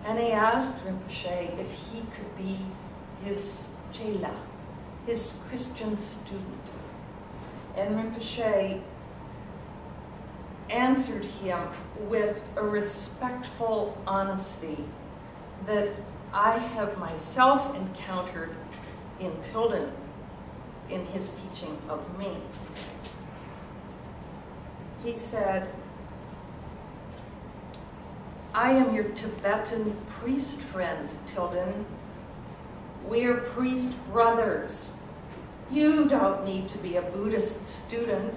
And he asked Rinpoche if he could be his chela, his Christian student. And Rinpoche answered him with a respectful honesty that I have myself encountered in Tilden in his teaching of me. He said, I am your Tibetan priest friend, Tilden. We're priest brothers. You don't need to be a Buddhist student.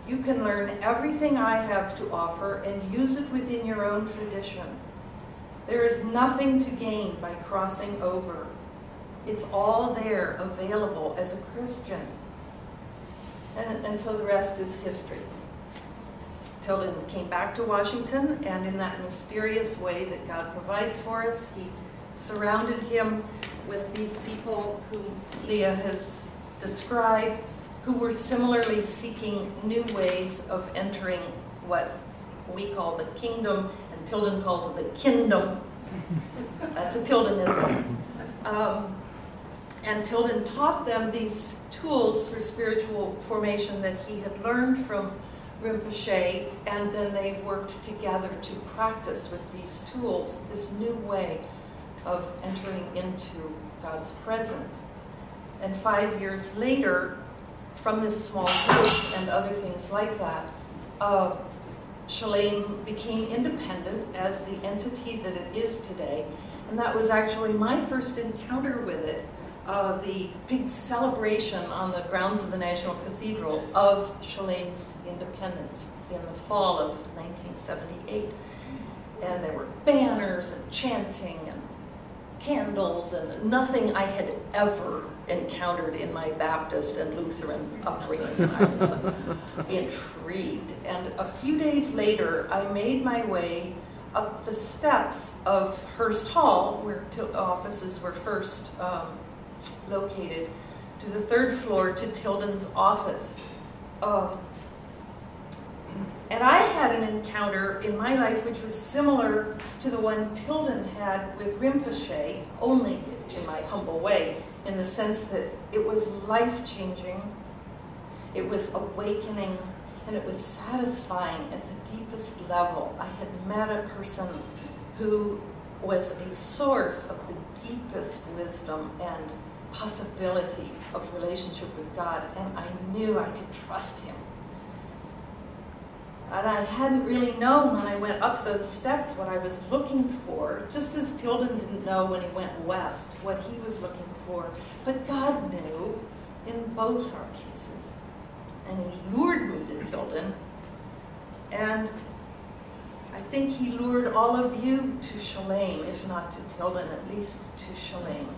You can learn everything I have to offer and use it within your own tradition. There is nothing to gain by crossing over. It's all there, available as a Christian. And so the rest is history. Tilden came back to Washington, and in that mysterious way that God provides for us, he surrounded him with these people whom Leah has described, who were similarly seeking new ways of entering what we call the kingdom, and Tilden calls it the kingdom. That's a Tildenism. And Tilden taught them these tools for spiritual formation that he had learned from Rinpoche, and then they worked together to practice with these tools, this new way of entering into God's presence. And 5 years later, from this small group and other things like that, Shalem became independent as the entity that it is today. And that was actually my first encounter with it, the big celebration on the grounds of the National Cathedral of Shalem's independence in the fall of 1978. And there were banners and chanting and candles and nothing I had ever encountered in my Baptist and Lutheran upbringing. I was intrigued. And a few days later, I made my way up the steps of Hearst Hall, where offices were first located, to the 3rd floor to Tilden's office. And I had an encounter in my life which was similar to the one Tilden had with Rinpoche, only in my humble way, in the sense that it was life-changing, it was awakening, and it was satisfying at the deepest level. I had met a person who was a source of the deepest wisdom and possibility of relationship with God, and I knew I could trust him. And I hadn't really known when I went up those steps what I was looking for, just as Tilden didn't know when he went west what he was looking for. But God knew in both our cases. And he lured me to Tilden. And I think he lured all of you to Shalem, if not to Tilden, at least to Shalem.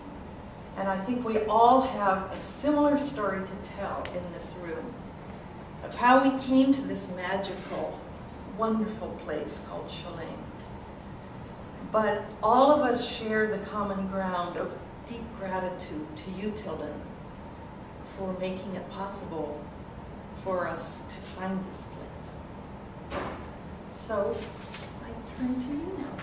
And I think we all have a similar story to tell in this room, of how we came to this magical, wonderful place called Shalem. But all of us share the common ground of deep gratitude to you, Tilden, for making it possible for us to find this place. So, I turn to you now.